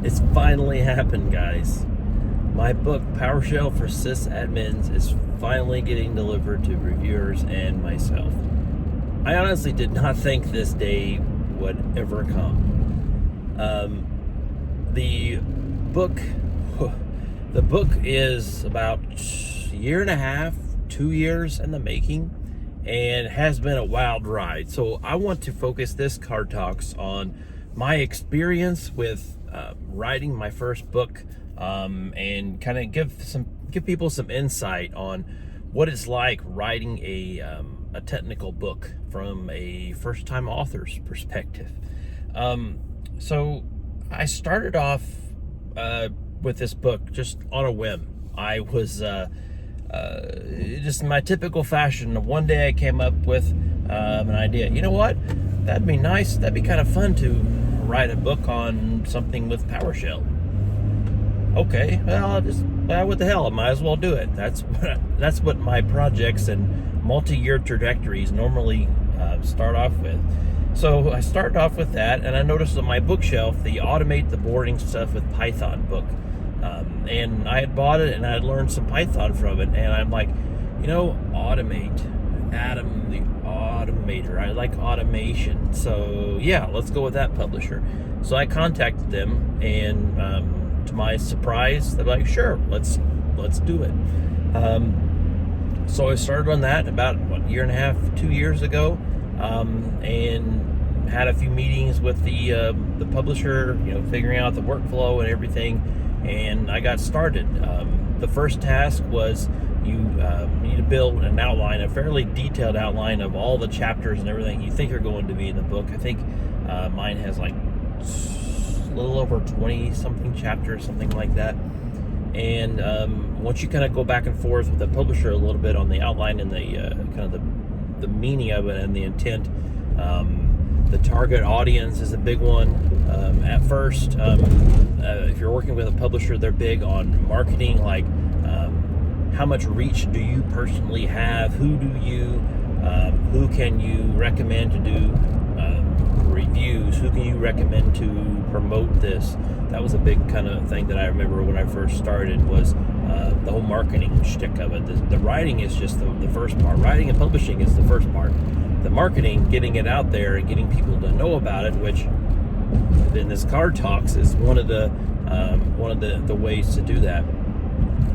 It's finally happened, guys. My book, PowerShell for Sysadmins, is finally getting delivered to reviewers and myself. I honestly did not think this day would ever come. The book is about a year and a half, 2 years in the making, and has been a wild ride. So I want to focus this Card Talks on my experience with writing my first book, and kind of give people some insight on what it's like writing a technical book from a first-time author's perspective. So I started off with this book just on a whim. I was just in my typical fashion. One day I came up with an idea. You know what? That'd be nice. That'd be kind of fun to write a book on something with PowerShell. Okay, well, what the hell? I might as well do it. That's what my projects and multi-year trajectories normally start off with. So I started off with that, and I noticed on my bookshelf the Automate the Boring Stuff with Python book. And I had bought it, and I had learned some Python from it, and I'm like, automate. Adam the Automator. I like automation. So yeah, let's go with that publisher. So I contacted them, and to my surprise, they're like, sure, let's do it. So I started on that about a year and a half, 2 years ago, and had a few meetings with the publisher, figuring out the workflow and everything, and I got started. The first task was you need to build an outline, a fairly detailed outline of all the chapters and everything you think are going to be in the book. I think mine has like a little over 20 something chapters, something like that. And once you kind of go back and forth with the publisher a little bit on the outline and the kind of the meaning of it and the intent, the target audience is a big one. At first, if you're working with a publisher, they're big on marketing, like how much reach do you personally have? Who can you recommend to do reviews? Who can you recommend to promote this? That was a big kind of thing that I remember when I first started, was the whole marketing shtick of it. The writing is just the first part. Writing and publishing is the first part. The marketing, getting it out there and getting people to know about it, which in this Card Talks is one of the ways to do that.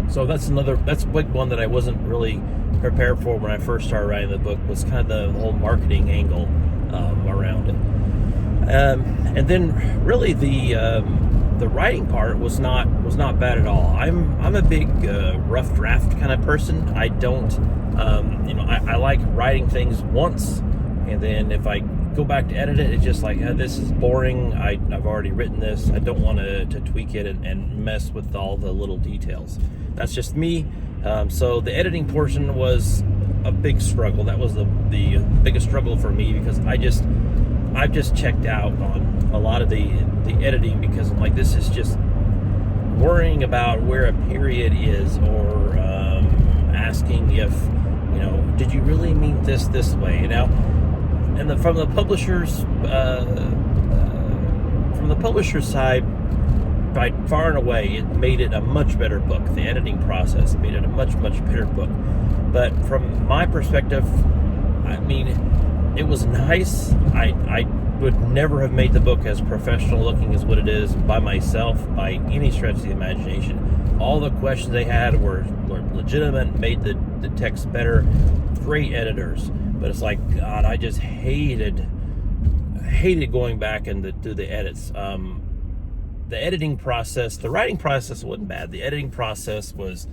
So that's a big one that I wasn't really prepared for when I first started writing the book, was kind of the whole marketing angle around it. And then really the writing part was not bad at all. I'm a big rough draft kind of person. I don't I like writing things once, and then if I go back to edit it, it's just like, this is boring. I've already written this. I don't want to tweak it and mess with all the little details. That's just me. So the editing portion was a big struggle. That was the biggest struggle for me, because I've just checked out on a lot of the editing, because I'm like, this is just worrying about where a period is, or asking if, did you really mean this way? And from the publisher's side, by far and away, it made it a much better book. The editing process made it a much better book. But from my perspective, I mean, it was nice. I would never have made the book as professional looking as what it is by myself, by any stretch of the imagination. All the questions they had were legitimate, made the text better. Great editors. But it's like, God, I just hated going back and do the edits. The editing process, the writing process wasn't bad. The editing process was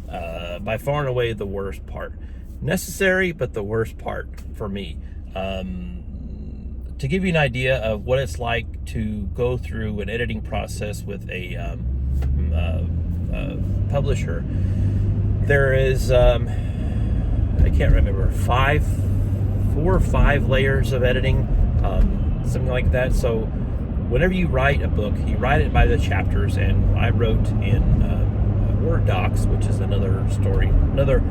by far and away the worst part. Necessary, but the worst part for me. To give you an idea of what it's like to go through an editing process with a publisher, there is, I can't remember, 4 or 5 layers of editing, something like that. So whenever you write a book, you write it by the chapters, and I wrote in Word docs, which is another story, another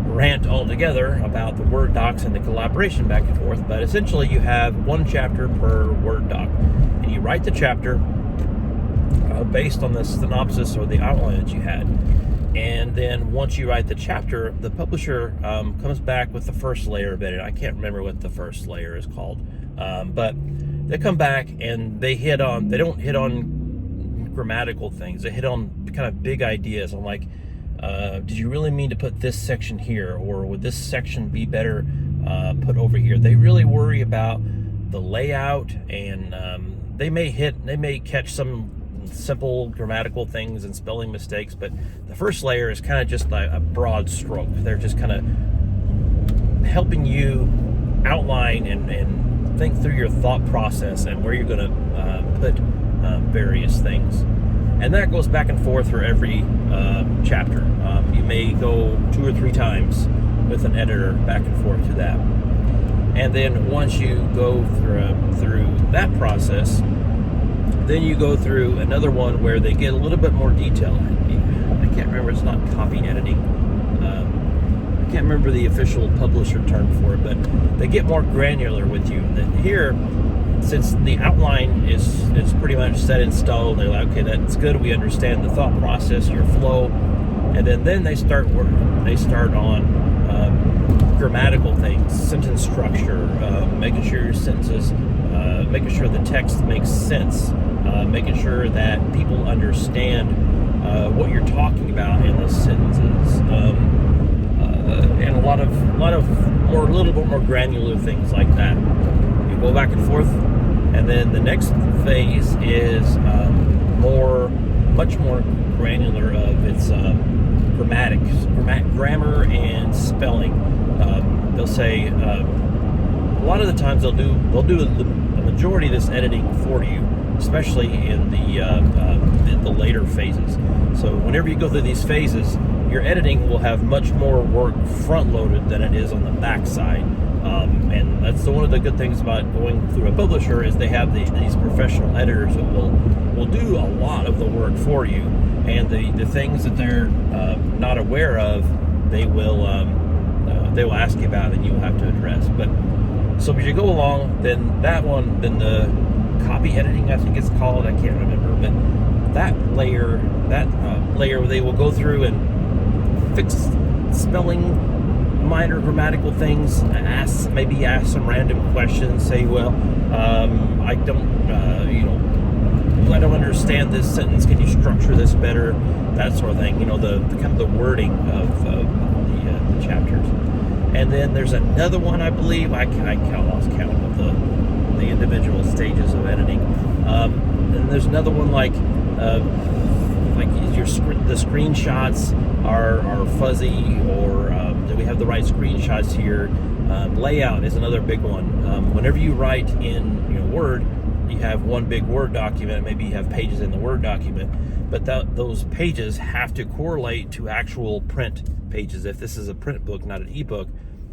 rant altogether about the Word docs and the collaboration back and forth. But essentially, you have one chapter per Word doc, and you write the chapter. based on the synopsis or the outline that you had. And then once you write the chapter, the publisher comes back with the first layer of editing. I can't remember what the first layer is called, but they come back and they don't hit on grammatical things. They hit on kind of big ideas on like, did you really mean to put this section here, or would this section be better put over here? They really worry about the layout, and they may catch some simple grammatical things and spelling mistakes, but the first layer is kind of just a broad stroke. They're just kind of helping you outline and think through your thought process and where you're going to put various things. And that goes back and forth for every chapter. You may go 2 or 3 times with an editor back and forth to that. And then once you go through that process, then you go through another one where they get a little bit more detail. I can't remember, it's not copy editing. I can't remember the official publisher term for it, but they get more granular with you. And here, since the outline is pretty much set in stone, they're like, okay, that's good, we understand the thought process, your flow, and then they start on grammatical things, sentence structure, making sure your sentences, making sure the text makes sense, making sure that people understand what you're talking about in those sentences, and a little bit more granular things like that. You go back and forth, and then the next phase is much more granular of its grammar and spelling. They'll say a lot of the times they'll do the majority of this editing for you, especially in the later phases. So whenever you go through these phases, your editing will have much more work front-loaded than it is on the back side. And that's one of the good things about going through a publisher is they have these professional editors that will do a lot of the work for you, and the things that they're not aware of, they will ask you about and you'll have to address. But so as you go along, then the copy editing, I think it's called, I can't remember, but that layer they will go through and fix spelling, minor grammatical things, maybe ask some random questions, say, well, I don't understand this sentence, can you structure this better, that sort of thing, the kind of the wording of the chapters. And then there's another one, I believe, I lost count of the individual stages of editing. And there's another one like the screenshots are fuzzy, or do we have the right screenshots here? Layout is another big one. Whenever you write in Word, you have one big Word document, maybe you have pages in the Word document, but those pages have to correlate to actual print pages. If this is a print book, not an ebook,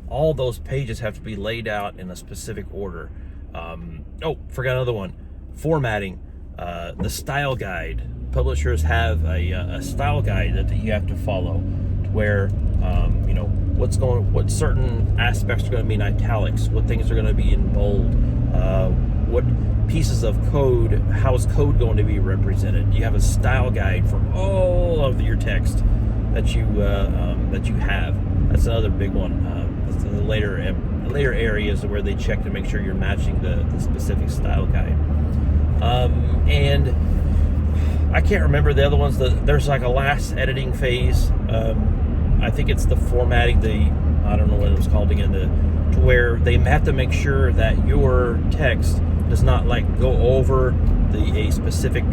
all those pages have to be laid out in a specific order. Forgot another one. Formatting. The style guide. Publishers have a style guide that you have to follow, where what certain aspects are going to be in italics, what things are going to be in bold, what pieces of code, how is code going to be represented. You have a style guide for all of your text that you have. That's another big one. That's the later areas where they check to make sure you're matching the specific style guide. And I can't remember the other ones. There's like a last editing phase. I think it's the formatting. I don't know what it was called again. To where they have to make sure that your text does not go over a specific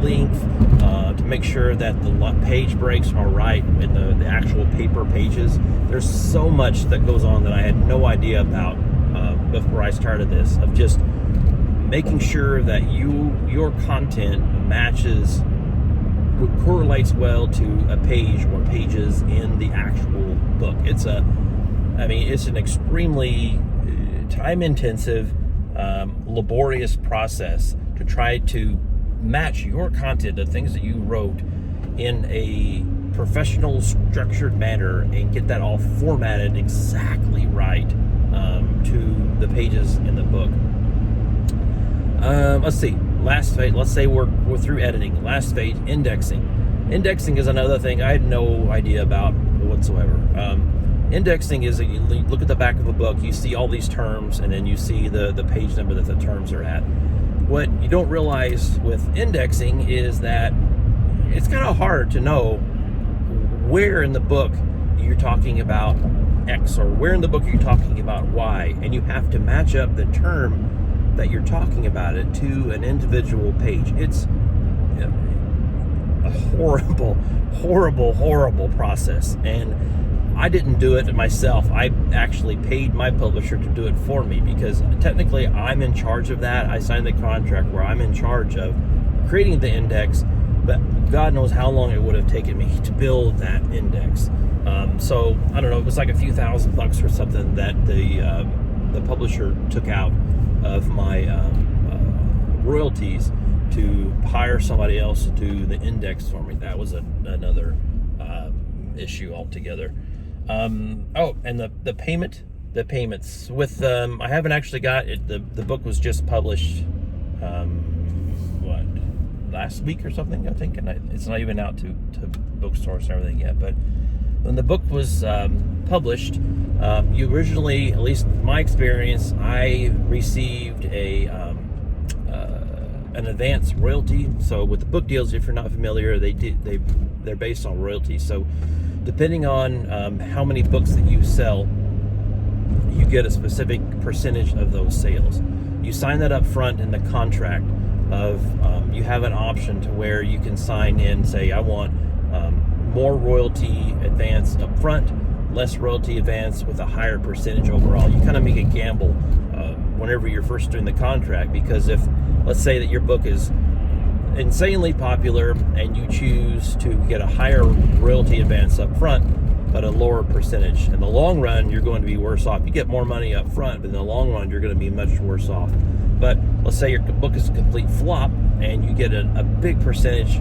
length, to make sure that the page breaks are right in the actual paper pages. There's so much that goes on that I had no idea about before I started this, of just making sure that your content correlates well to a page or pages in the actual book. It's an extremely time-intensive, laborious process to try to match your content, the things that you wrote, in a professional, structured manner, and get that all formatted exactly right to the pages in the book. Let's see. last phase, let's say we're through editing. Last phase, indexing. Indexing is another thing I had no idea about whatsoever. Indexing is you look at the back of a book, you see all these terms, and then you see the page number that the terms are at. What you don't realize with indexing is that it's kind of hard to know where in the book you're talking about X, or where in the book you're talking about Y, and you have to match up the term that you're talking about it to an individual page. It's a horrible process, and I didn't do it myself. I actually paid my publisher to do it for me, because technically I'm in charge of that. I signed the contract where I'm in charge of creating the index, but God knows how long it would have taken me to build that index. So I don't know, it was like a few $1,000 or something that the publisher took out of my royalties to hire somebody else to do the index for me. That was another issue altogether. And the payments with I haven't actually got it. The book was just published last week or something, I think, and it's not even out to bookstores and everything yet. But when the book was published, you originally, at least my experience, I received an advance royalty. So with the book deals, if you're not familiar, they're based on royalties. So depending on how many books that you sell, you get a specific percentage of those sales. You sign that up front in the contract of you have an option to where you can sign in, say, I want more royalty advance up front, less royalty advance with a higher percentage overall. You kind of make a gamble whenever you're first doing the contract, because if, let's say that your book is insanely popular and you choose to get a higher royalty advance up front but a lower percentage, in the long run you're going to be worse off. You get more money up front, but in the long run you're going to be much worse off. But let's say your book is a complete flop and you get a big percentage,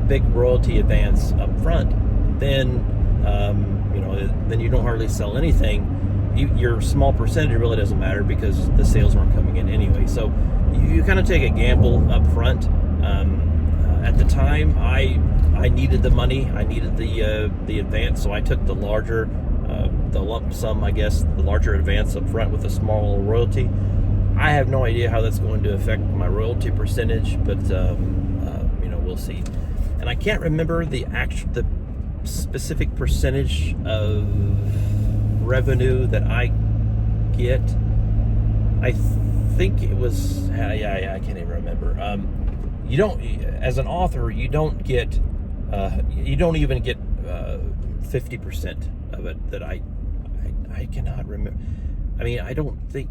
big royalty advance up front, then then you don't hardly sell anything. Your small percentage really doesn't matter because the sales aren't coming in anyway. So you kind of take a gamble up front. At the time, I needed the money. I needed the advance, so I took the larger, the lump sum, I guess, the larger advance up front with a small royalty. I have no idea how that's going to affect my royalty percentage, but we'll see. And I can't remember the specific percentage of revenue that I get. I think it was I can't even remember. You don't, as an author, you don't get you don't even get 50% of it. That I cannot remember. I mean, I don't think,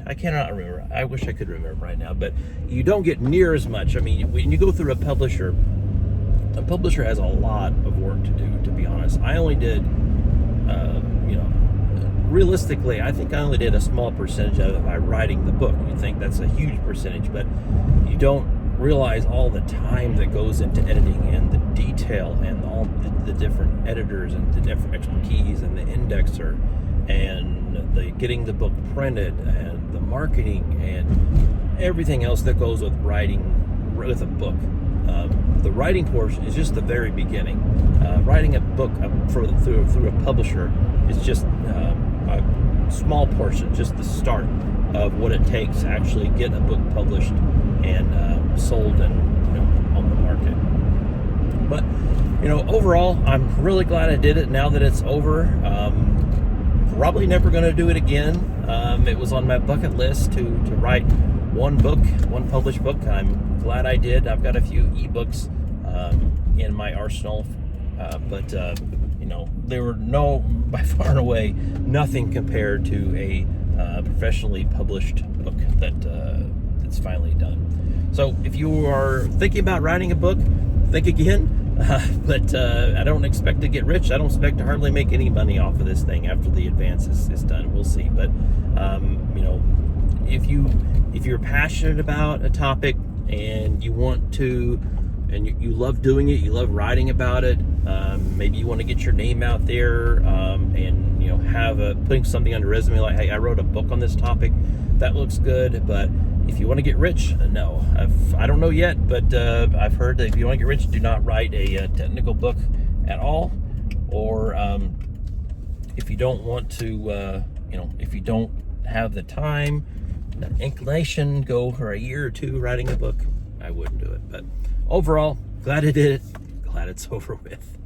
I cannot remember. I wish I could remember right now, but you don't get near as much. I mean, when you go through a publisher has a lot of work to do, to be honest. I only did, realistically, I think I only did a small percentage of it by writing the book. You'd think that's a huge percentage, but you don't realize all the time that goes into editing and the detail and all the different editors and the different expertise and the indexer and the getting the book printed and the marketing and everything else that goes with writing with a book. The writing portion is just the very beginning. Writing a book through a publisher is just a small portion, just the start of what it takes to actually get a book published and sold and on the market. But overall, I'm really glad I did it. Now that it's over, probably never going to do it again. It was on my bucket list to write one published book. I'm glad I did. I've got a few ebooks in my arsenal, but they were by far and away nothing compared to a professionally published book that's finally done. So if you are thinking about writing a book, think again. But I don't expect to get rich. I don't expect to hardly make any money off of this thing after the advance is done. We'll see. But if you're passionate about a topic and you want to, and you love doing it, you love writing about it, maybe you want to get your name out there, and have putting something on your resume like, hey, I wrote a book on this topic. That looks good, but If you want to get rich, no. I don't know yet, but I've heard that if you want to get rich, do not write a technical book at all. Or if you don't want to, if you don't have the time, the inclination, go for a year or two writing a book, I wouldn't do it. But overall, glad I did it. Glad it's over with.